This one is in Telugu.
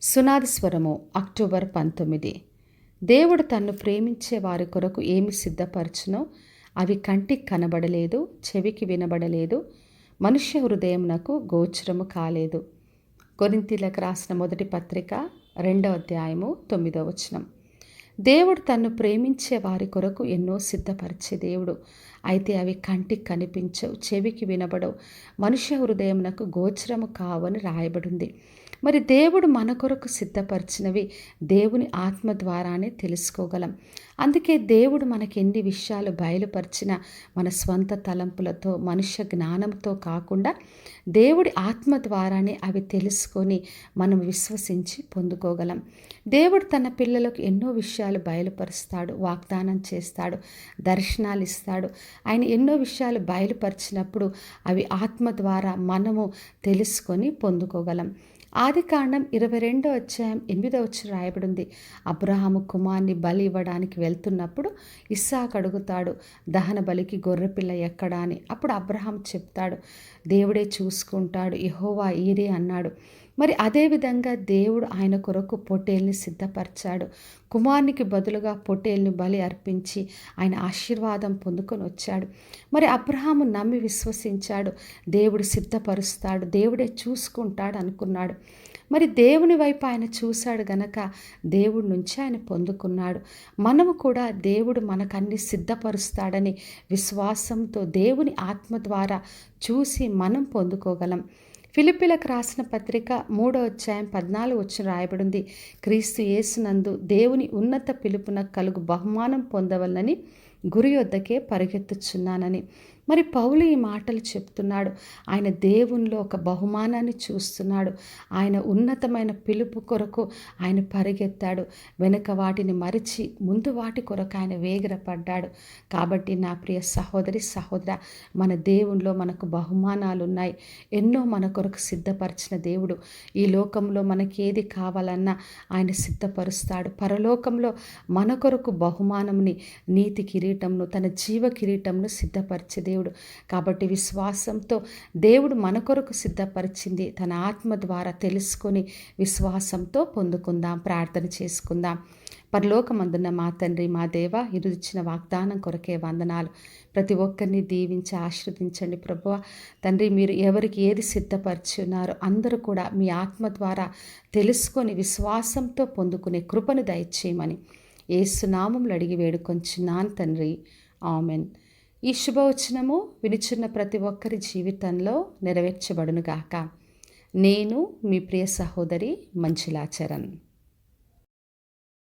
సునాది స్వరము అక్టోబర్ 19. దేవుడు తన్ను ప్రేమించే వారి కొరకు ఏమి సిద్ధపరచునో అవి కంటికి కనబడలేదు, చెవికి వినబడలేదు, మనుష్య హృదయమునకు గోచరము కాలేదు. కొరింథీయులకు రాసిన మొదటి పత్రిక 2వ అధ్యాయము 9వ వచనం. దేవుడు తన్ను ప్రేమించే వారి కొరకు ఎన్నో సిద్ధపరిచే దేవుడు. అయితే అవి కంటికి కనిపించవు, చెవికి వినబడవు, మనుష్య హృదయమునకు గోచరము కావని రాయబడింది. మరి దేవుడు మన కొరకు సిద్ధపరిచినవి దేవుని ఆత్మ ద్వారానే తెలుసుకోగలం. అందుకే దేవుడు మనకి ఎన్ని విషయాలు బయలుపరిచినా మన స్వంత తలంపులతో, మనుష్య జ్ఞానంతో కాకుండా దేవుడి ఆత్మ ద్వారానే అవి తెలుసుకొని మనం విశ్వసించి పొందుకోగలం. దేవుడు తన పిల్లలకు ఎన్నో విషయాలు బయలుపరుస్తాడు, వాగ్దానం చేస్తాడు, దర్శనాలు ఇస్తాడు. ఆయన ఎన్నో విషయాలు బయలుపరిచినప్పుడు అవి ఆత్మ ద్వారా మనము తెలుసుకొని పొందుకోగలం. ఆదికాండం 22వ అధ్యాయం 8వ వచనం రాయబడింది. అబ్రహాము కుమార్ని బలి ఇవ్వడానికి వెళ్తున్నప్పుడు ఇస్సాకు అడుగుతాడు, దహన బలికి గొర్రెపిల్ల ఎక్కడా అని. అప్పుడు అబ్రహాం చెప్తాడు, దేవుడే చూసుకుంటాడు, యెహోవా ఈరే అన్నాడు. మరి అదేవిధంగా దేవుడు ఆయన కొరకు పొట్టేల్ని సిద్ధపరిచాడు. కుమారునికి బదులుగా పొట్టేల్ని బలి అర్పించి ఆయన ఆశీర్వాదం పొందుకొని వచ్చాడు. మరి అబ్రహాము నమ్మి విశ్వసించాడు, దేవుడు సిద్ధపరుస్తాడు, దేవుడే చూసుకుంటాడు అనుకున్నాడు. మరి దేవుని వైపు ఆయన చూశాడు గనక దేవుడి నుంచి ఆయన పొందుకున్నాడు. మనము కూడా దేవుడు మనకన్నీ సిద్ధపరుస్తాడని విశ్వాసంతో దేవుని ఆత్మ ద్వారా చూసి మనం పొందుకోగలం. ఫిలిప్పీలకు రాసిన పత్రిక 3వ అధ్యాయం 14వ వచనం రాయబడింది. క్రీస్తు యేసునందు దేవుని ఉన్నత పిలుపున కలుగు బహుమానం పొందవలనని గురి యొద్దకే పరిగెత్తుచున్నానని. మరి పౌలు ఈ మాటలు చెప్తున్నాడు. ఆయన దేవునిలో ఒక బహుమానాన్ని చూస్తున్నాడు. ఆయన ఉన్నతమైన పిలుపు కొరకు ఆయన పరిగెత్తాడు. వెనుక వాటిని మరిచి ముందు వాటి కొరకు ఆయన వేగిరపడ్డాడు. కాబట్టి నా ప్రియ సహోదరి సహోదర, మన దేవునిలో మనకు బహుమానాలు ఉన్నాయి. ఎన్నో మన కొరకు సిద్ధపరిచిన దేవుడు. ఈ లోకంలో మనకి ఏది కావాలన్నా ఆయన సిద్ధపరుస్తాడు. పరలోకంలో మన కొరకు బహుమానంని, నీతి కిరీటంను, తన జీవ కిరీటంను సిద్ధపరిచే దేవుడు. కాబట్టి విశ్వాసంతో దేవుడు మన కొరకు సిద్ధపరిచింది తన ఆత్మ ద్వారా తెలుసుకొని విశ్వాసంతో పొందుకుందాం. ప్రార్థన చేసుకుందాం. పరలోకమందున్న మా తండ్రి, మా దేవ, ఇరుదిచ్చిన వాగ్దానం కొరకే వందనాలు. ప్రతి ఒక్కరిని దీవించి ఆశీర్వదించండి ప్రభువా. తండ్రి, మీరు ఎవరికి ఏది సిద్ధపరిచి ఉన్నారో అందరూ కూడా మీ ఆత్మ ద్వారా తెలుసుకొని విశ్వాసంతో పొందుకునే కృపను దయచేయమని యేసు నామములో అడిగి వేడుకొంచున్నాను తండ్రి. ఆమెన్. ఈ శుభవచనము వినిచున్న ప్రతి ఒక్కరి జీవితంలో నెరవేర్చబడునుగాక. నేను మీ ప్రియ సహోదరి మంజులా చరణ్.